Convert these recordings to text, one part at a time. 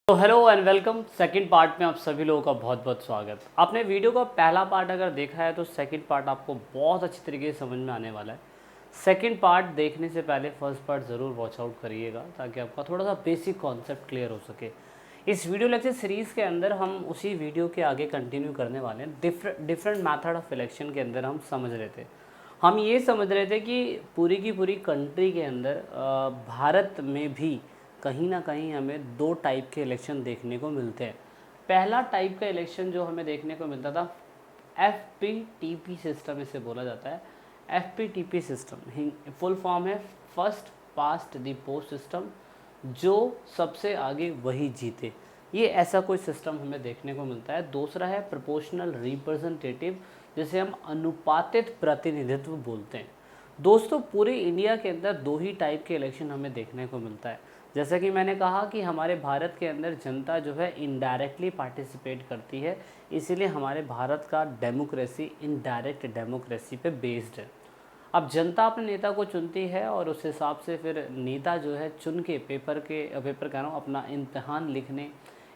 तो hello and welcome. Second part में आप सभी लोगों का बहुत बहुत स्वागत। आपने वीडियो का पहला पार्ट अगर देखा है तो सेकंड पार्ट आपको बहुत अच्छी तरीके से समझ में आने वाला है। सेकंड पार्ट देखने से पहले फर्स्ट पार्ट ज़रूर वॉच आउट करिएगा ताकि आपका थोड़ा सा बेसिक कॉन्सेप्ट क्लियर हो सके। इस वीडियो लेक्चर सीरीज़ के अंदर हम उसी वीडियो के आगे कंटिन्यू करने वाले हैं। डिफरेंट मैथड ऑफ इलेक्शन के अंदर हम समझ रहे थे। हम ये समझ रहे थे कि पूरी की पूरी कंट्री के अंदर भारत में भी कहीं ना कहीं हमें दो टाइप के इलेक्शन देखने को मिलते हैं। पहला टाइप का इलेक्शन जो हमें देखने को मिलता था FPTP सिस्टम इसे बोला जाता है। FPTP सिस्टम फुल फॉर्म है first past the post system, जो सबसे आगे वही जीते। ये ऐसा कोई सिस्टम हमें देखने को मिलता है। दूसरा है प्रोपोर्शनल रिप्रेजेंटेटिव, जिसे हम अनुपातित प्रतिनिधित्व बोलते हैं। दोस्तों, पूरे इंडिया के अंदर दो ही टाइप के इलेक्शन हमें देखने को मिलता है। जैसा कि मैंने कहा कि हमारे भारत के अंदर जनता जो है इनडायरेक्टली पार्टिसिपेट करती है, इसीलिए हमारे भारत का डेमोक्रेसी इनडायरेक्ट डेमोक्रेसी पे बेस्ड है। अब जनता अपने नेता को चुनती है और उस हिसाब से फिर नेता जो है चुन के पेपर कह रहा हूँ अपना इम्तहान लिखने,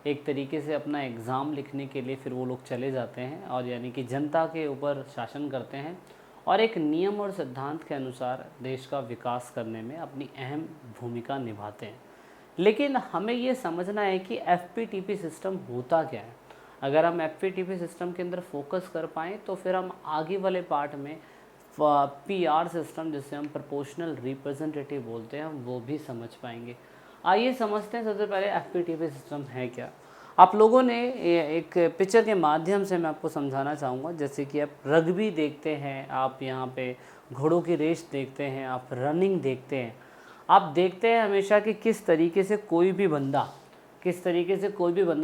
एक तरीके से अपना एग्ज़ाम लिखने के लिए फिर वो लोग चले जाते हैं और यानी कि जनता के ऊपर शासन करते हैं और एक नियम और सिद्धांत के अनुसार देश का विकास करने में अपनी अहम भूमिका निभाते हैं। लेकिन हमें ये समझना है कि FPTP सिस्टम होता क्या है। अगर हम FPTP सिस्टम के अंदर फोकस कर पाएँ तो फिर हम आगे वाले पार्ट में PR सिस्टम, जिसे हम प्रोपोर्शनल रिप्रेजेंटेटिव बोलते हैं, हम वो भी समझ पाएंगे। आइए समझते हैं सबसे पहले FPTP सिस्टम है क्या। आप लोगों ने एक पिक्चर के माध्यम से मैं आपको समझाना चाहूँगा। जैसे कि आप रग्बी देखते हैं, आप यहाँ पे घोड़ों की रेस देखते हैं, आप रनिंग देखते हैं। आप देखते हैं हमेशा कि किस तरीके से कोई भी बंदा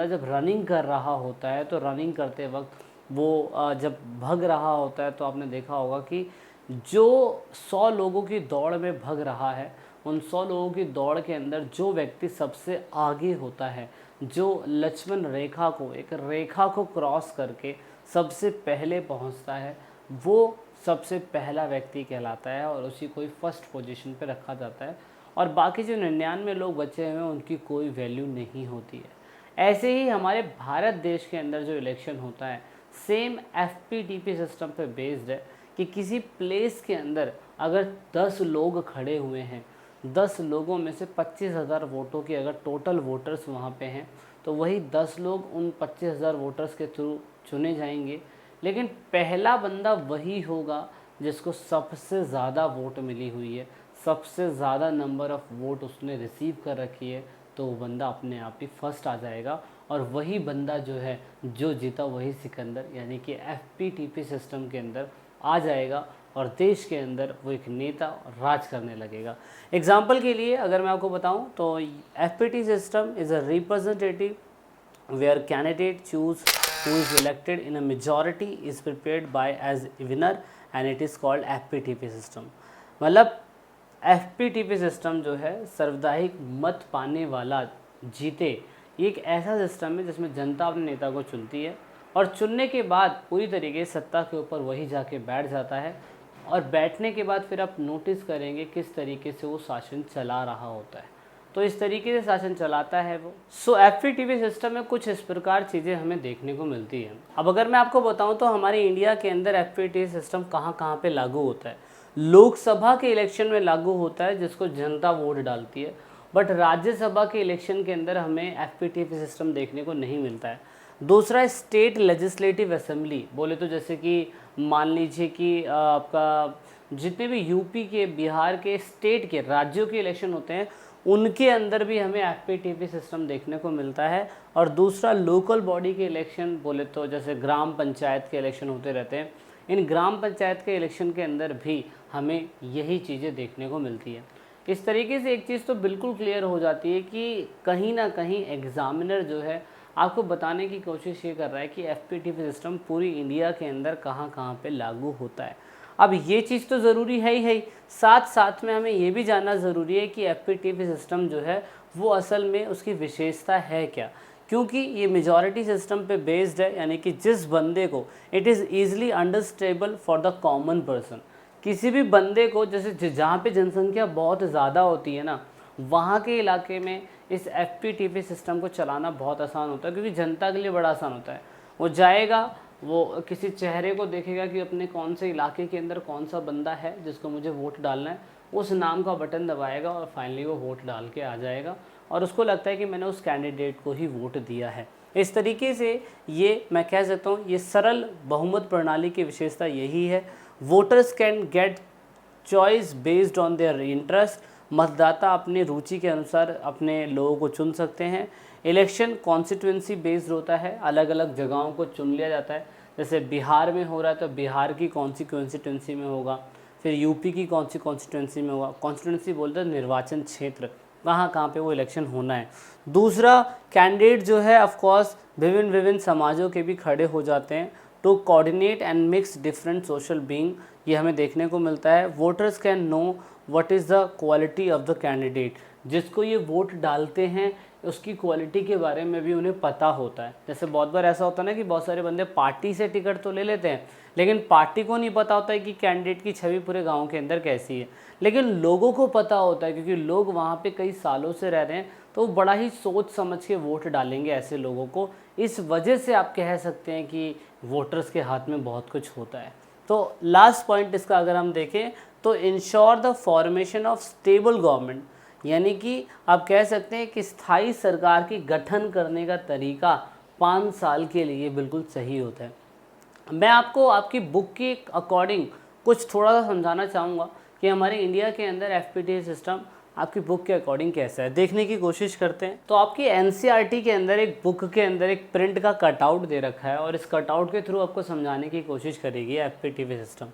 जब रनिंग कर रहा होता है तो रनिंग करते वक्त वो जब भाग रहा होता है तो आपने देखा होगा कि जो 100 लोगों की दौड़ में भाग रहा है, उन 100 लोगों की दौड़ के अंदर जो व्यक्ति सबसे आगे होता है, जो लक्ष्मण रेखा को एक रेखा को क्रॉस करके सबसे पहले पहुंचता है, वो सबसे पहला व्यक्ति कहलाता है और उसी को फर्स्ट पोजीशन पे रखा जाता है। और बाकी जो 99 लोग बचे हुए हैं उनकी कोई वैल्यू नहीं होती है। ऐसे ही हमारे भारत देश के अंदर जो इलेक्शन होता है सेम FPTP सिस्टम पे बेस्ड है कि किसी प्लेस के अंदर अगर 10 लोग खड़े हुए हैं, 10 लोगों में से 25,000 वोटों की अगर टोटल वोटर्स वहाँ पे हैं तो वही 10 लोग उन 25,000 वोटर्स के थ्रू चुने जाएंगे। लेकिन पहला बंदा वही होगा जिसको सबसे ज़्यादा वोट मिली हुई है, सबसे ज़्यादा नंबर ऑफ़ वोट उसने रिसीव कर रखी है, तो वो बंदा अपने आप ही फर्स्ट आ जाएगा और वही बंदा जो है जो जीता वही सिकंदर, यानी कि FPTP सिस्टम के अंदर आ जाएगा और देश के अंदर वो एक नेता राज करने लगेगा। एग्जाम्पल के लिए अगर मैं आपको बताऊं तो FPT system is a representative where candidate choose who is elected in a majority is prepared by as winner and it is called FPTP system। मतलब FPTP सिस्टम जो है सर्वदाहिक मत पाने वाला जीते, ये एक ऐसा सिस्टम है जिसमें जनता अपने नेता को चुनती है और चुनने के बाद पूरी तरीके से सत्ता के ऊपर वही जाके बैठ जाता है और बैठने के बाद फिर आप नोटिस करेंगे किस तरीके से वो शासन चला रहा होता है। तो इस तरीके से शासन चलाता है वो। FPTP सिस्टम में कुछ इस प्रकार चीज़ें हमें देखने को मिलती हैं। अब अगर मैं आपको बताऊं तो हमारे इंडिया के अंदर FPTP सिस्टम कहाँ कहाँ पे लागू होता है। लोकसभा के इलेक्शन में लागू होता है जिसको जनता वोट डालती है, बट राज्यसभा के इलेक्शन के अंदर हमें FPTP सिस्टम देखने को नहीं मिलता है। दूसरा स्टेट लेजिस्लेटिव असेंबली बोले तो जैसे कि मान लीजिए कि आपका जितने भी यूपी के, बिहार के, स्टेट के, राज्यों के इलेक्शन होते हैं उनके अंदर भी हमें FPTP सिस्टम देखने को मिलता है। और दूसरा लोकल बॉडी के इलेक्शन बोले तो जैसे ग्राम पंचायत के इलेक्शन होते रहते हैं, इन ग्राम पंचायत के इलेक्शन के अंदर भी हमें यही चीज़ें देखने को मिलती है। इस तरीके से एक चीज़ तो बिल्कुल क्लियर हो जाती है कि कहीं ना कहीं एग्ज़ामिनर जो है आपको बताने की कोशिश ये कर रहा है कि FPTP सिस्टम पूरी इंडिया के अंदर कहाँ कहाँ पे लागू होता है। अब ये चीज़ तो ज़रूरी है ही, साथ साथ में हमें ये भी जानना ज़रूरी है कि FPTP सिस्टम जो है वो असल में उसकी विशेषता है क्या, क्योंकि ये मेजॉरिटी सिस्टम पे बेस्ड है, यानी कि जिस बंदे को it is easily understandable for the common person. किसी भी बंदे को जैसे जहाँ पे जनसंख्या बहुत ज़्यादा होती है ना, वहाँ के इलाके में इस FPTP सिस्टम को चलाना बहुत आसान होता है, क्योंकि जनता के लिए बड़ा आसान होता है। वो जाएगा, वो किसी चेहरे को देखेगा कि अपने कौन से इलाके के अंदर कौन सा बंदा है जिसको मुझे वोट डालना है, उस नाम का बटन दबाएगा और फाइनली वो वोट डाल के आ जाएगा और उसको लगता है कि मैंने उस कैंडिडेट को ही वोट दिया है। इस तरीके से ये मैं कह सकता हूँ, ये सरल बहुमत प्रणाली की विशेषता यही है। Voters can get choice based on their interest, मतदाता अपनी रुचि के अनुसार अपने लोगों को चुन सकते हैं। इलेक्शन कॉन्स्टिट्यूंसी बेस्ड होता है, अलग अलग जगहों को चुन लिया जाता है। जैसे बिहार में हो रहा है तो बिहार की कौन सी कॉन्स्टिट्यूंसी में होगा, फिर यूपी की कौन सी कॉन्स्टिट्यूंसी में होगा। कॉन्स्टिट्यूंसी बोलते हैं निर्वाचन क्षेत्र, कहाँ पे वो इलेक्शन होना है। दूसरा, कैंडिडेट जो है ऑफकोर्स विभिन्न समाजों के भी खड़े हो जाते हैं to coordinate and mix different social being, ये हमें देखने को मिलता है। Voters can know what is the quality of the candidate, जिसको ये वोट डालते हैं उसकी क्वालिटी के बारे में भी उन्हें पता होता है। जैसे बहुत बार ऐसा होता है ना कि बहुत सारे बंदे पार्टी से टिकट तो ले लेते हैं, लेकिन पार्टी को नहीं पता होता है कि कैंडिडेट की छवि पूरे गांव के अंदर कैसी है, लेकिन लोगों को पता होता है क्योंकि लोग वहाँ पे कई सालों से रह रहे हैं, तो बड़ा ही सोच समझ के वोट डालेंगे ऐसे लोगों को। इस वजह से आप कह सकते हैं कि वोटर्स के हाथ में बहुत कुछ होता है। तो लास्ट पॉइंट इसका अगर हम देखें तो ensure the formation of stable government, यानी कि आप कह सकते हैं कि स्थायी सरकार की गठन करने का तरीका 5 साल के लिए बिल्कुल सही होता है। मैं आपको आपकी बुक के अकॉर्डिंग कुछ थोड़ा सा समझाना चाहूँगा कि हमारे इंडिया के अंदर FPTP सिस्टम आपकी बुक के अकॉर्डिंग कैसा है, देखने की कोशिश करते हैं। तो आपकी NCERT के अंदर एक बुक के अंदर एक प्रिंट का कटआउट दे रखा है और इस कटआउट के थ्रू आपको समझाने की कोशिश करेगी FPTP सिस्टम।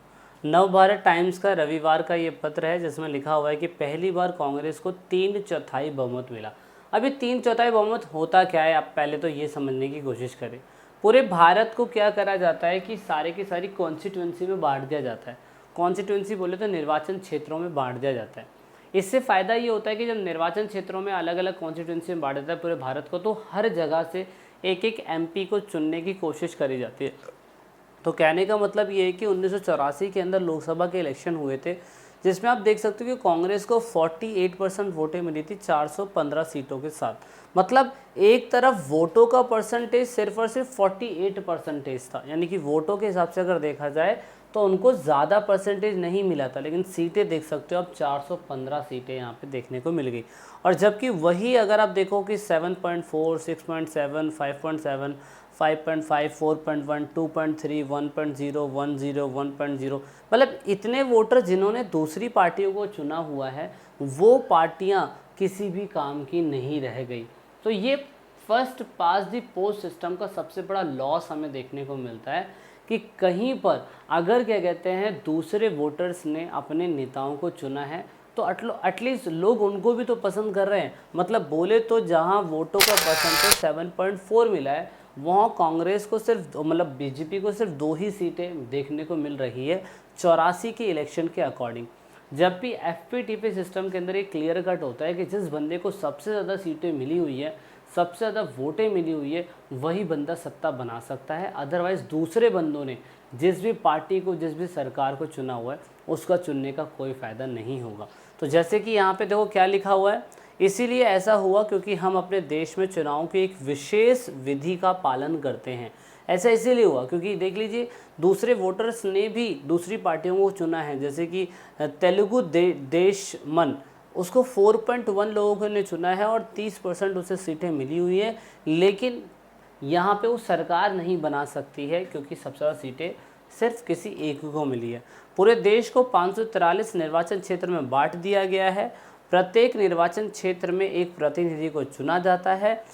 नवभारत टाइम्स का रविवार का ये पत्र है जिसमें लिखा हुआ है कि पहली बार कांग्रेस को 3/4 बहुमत मिला। अभी 3/4 बहुमत होता क्या है, आप पहले तो ये समझने की कोशिश करें। पूरे भारत को क्या करा जाता है कि सारे की सारी कॉन्स्टिट्यूंसी में बांट दिया जाता है। कॉन्स्टिट्यूंसी बोले तो निर्वाचन क्षेत्रों में बांट दिया जाता है। इससे फ़ायदा ये होता है कि जब निर्वाचन क्षेत्रों में अलग अलग कॉन्स्टिट्यूंसी में बांट देता है पूरे भारत को, तो हर जगह से एक एक MP को चुनने की कोशिश करी जाती है। तो कहने का मतलब ये है कि 1984 के अंदर लोकसभा के इलेक्शन हुए थे, जिसमें आप देख सकते हो कि कांग्रेस को 48% वोटें मिली थी 415 सीटों के साथ। मतलब एक तरफ वोटों का परसेंटेज सिर्फ और सिर्फ 48% था, यानी कि वोटों के हिसाब से अगर देखा जाए तो उनको ज़्यादा परसेंटेज नहीं मिला था, लेकिन सीटें देख सकते हो आप 415 सीटें यहाँ पे देखने को मिल गई। और जबकि वही अगर आप देखो कि 7.4, 6.7, 5.7, 5.5, 4.1, 2.3, 1.0, 1.0, 1.0, मतलब इतने वोटर जिन्होंने दूसरी पार्टियों को चुना हुआ है, वो पार्टियां किसी भी काम की नहीं रह गई। तो ये first pass the post system का सबसे बड़ा लॉस हमें देखने को मिलता है कि कहीं पर अगर क्या कहते हैं दूसरे वोटर्स ने अपने नेताओं को चुना है तो एटलीस्ट लोग उनको भी तो पसंद कर रहे हैं। मतलब बोले तो जहां वोटों का परसेंटेज 7.4 मिला है, वहाँ कांग्रेस को सिर्फ मतलब BJP को सिर्फ 2 ही सीटें देखने को मिल रही है 84 के इलेक्शन के अकॉर्डिंग। जब भी FPTP सिस्टम के अंदर एक क्लियर कट होता है कि जिस बंदे को सबसे ज़्यादा सीटें मिली हुई है, सबसे ज़्यादा वोटें मिली हुई है, वही बंदा सत्ता बना सकता है। अदरवाइज़ दूसरे बंदों ने जिस भी पार्टी को, जिस भी सरकार को चुना हुआ है, उसका चुनने का कोई फ़ायदा नहीं होगा। तो जैसे कि यहाँ पे देखो क्या लिखा हुआ है, इसीलिए ऐसा हुआ क्योंकि हम अपने देश में चुनाव की एक विशेष विधि का पालन करते हैं। ऐसा इसीलिए हुआ क्योंकि देख लीजिए दूसरे वोटर्स ने भी दूसरी पार्टियों को चुना है, जैसे कि तेलुगु देशमन, उसको 4.1 लोगों ने चुना है और 30% उसे सीटें मिली हुई है, लेकिन यहाँ पे वो सरकार नहीं बना सकती है क्योंकि सबसे ज़्यादा सीटें सिर्फ किसी एक को मिली है। पूरे देश को 543 निर्वाचन क्षेत्र में बांट दिया गया है। प्रत्येक निर्वाचन क्षेत्र में एक प्रतिनिधि को चुना जाता है।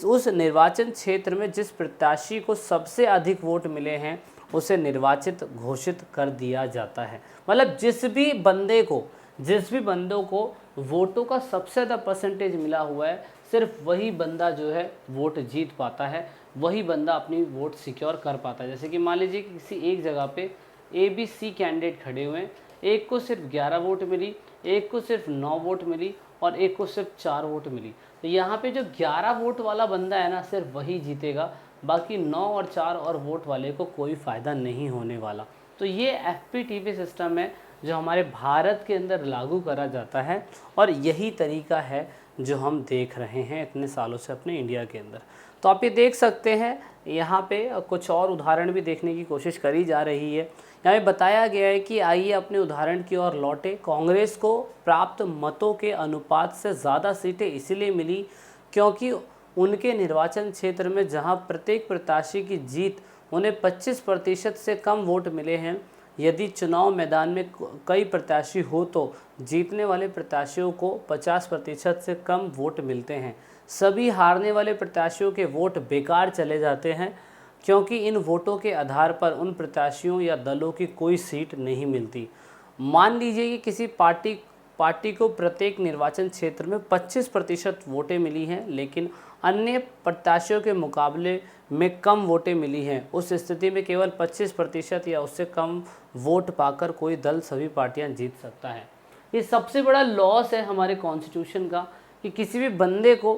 उस निर्वाचन क्षेत्र में जिस प्रत्याशी को सबसे अधिक वोट मिले हैं उसे निर्वाचित घोषित कर दिया जाता है। मतलब जिस भी बंदों को वोटों का सबसे ज़्यादा परसेंटेज मिला हुआ है, सिर्फ वही बंदा जो है वोट जीत पाता है, वही बंदा अपनी वोट सिक्योर कर पाता है। जैसे कि मान लीजिए किसी एक जगह पे ABC कैंडिडेट खड़े हुए हैं, एक को सिर्फ 11 वोट मिली, एक को सिर्फ 9 वोट मिली और एक को सिर्फ 4 वोट मिली। तो यहाँ पे जो 11 वोट वाला बंदा है ना, सिर्फ वही जीतेगा, बाकी 9 और 4 और वोट वाले को कोई फ़ायदा नहीं होने वाला। तो ये FPTP सिस्टम है जो हमारे भारत के अंदर लागू करा जाता है, और यही तरीका है जो हम देख रहे हैं इतने सालों से अपने इंडिया के अंदर। तो आप ये देख सकते हैं, यहाँ पे कुछ और उदाहरण भी देखने की कोशिश करी जा रही है। यहाँ पे बताया गया है कि आइए अपने उदाहरण की ओर लौटे। कांग्रेस को प्राप्त मतों के अनुपात से ज़्यादा सीटें इसलिए मिली क्योंकि उनके निर्वाचन क्षेत्र में जहां प्रत्येक प्रत्याशी की जीत उन्हें 25% से कम वोट मिले हैं। यदि चुनाव मैदान में कई प्रत्याशी हो तो जीतने वाले प्रत्याशियों को 50% से कम वोट मिलते हैं। सभी हारने वाले प्रत्याशियों के वोट बेकार चले जाते हैं क्योंकि इन वोटों के आधार पर उन प्रत्याशियों या दलों की कोई सीट नहीं मिलती। मान लीजिए कि किसी पार्टी को प्रत्येक निर्वाचन क्षेत्र में 25% वोटें मिली हैं, लेकिन अन्य प्रत्याशियों के मुकाबले में कम वोटें मिली हैं। उस स्थिति में केवल 25% या उससे कम वोट पाकर कोई दल सभी पार्टियां जीत सकता है। ये सबसे बड़ा लॉस है हमारे कॉन्स्टिट्यूशन का कि किसी भी बंदे को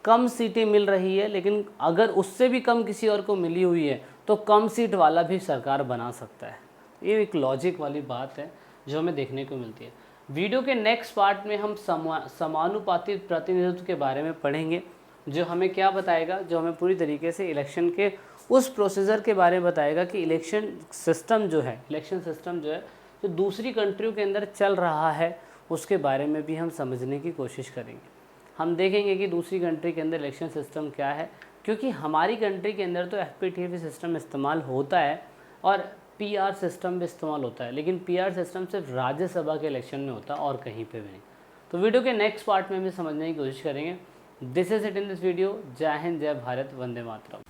कम सीटें मिल रही है, लेकिन अगर उससे भी कम किसी और को मिली हुई है तो कम सीट वाला भी सरकार बना सकता है। ये एक लॉजिक वाली बात है जो हमें देखने को मिलती है। वीडियो के नेक्स्ट पार्ट में हम समानुपातिक प्रतिनिधित्व के बारे में पढ़ेंगे, जो हमें क्या बताएगा, जो हमें पूरी तरीके से इलेक्शन के उस प्रोसीजर के बारे में बताएगा कि इलेक्शन सिस्टम जो है जो दूसरी कंट्रियों के अंदर चल रहा है उसके बारे में भी हम समझने की कोशिश करेंगे। हम देखेंगे कि दूसरी कंट्री के अंदर इलेक्शन सिस्टम क्या है, क्योंकि हमारी कंट्री के अंदर तो FPTP सिस्टम इस्तेमाल होता है और PR सिस्टम भी इस्तेमाल होता है, लेकिन PR सिस्टम सिर्फ राज्यसभा के इलेक्शन में होता है और कहीं पे भी नहीं। तो वीडियो के नेक्स्ट पार्ट में भी समझने की कोशिश करेंगे। This is it in this video. जय हिंद, जय भारत, वंदे मातरम।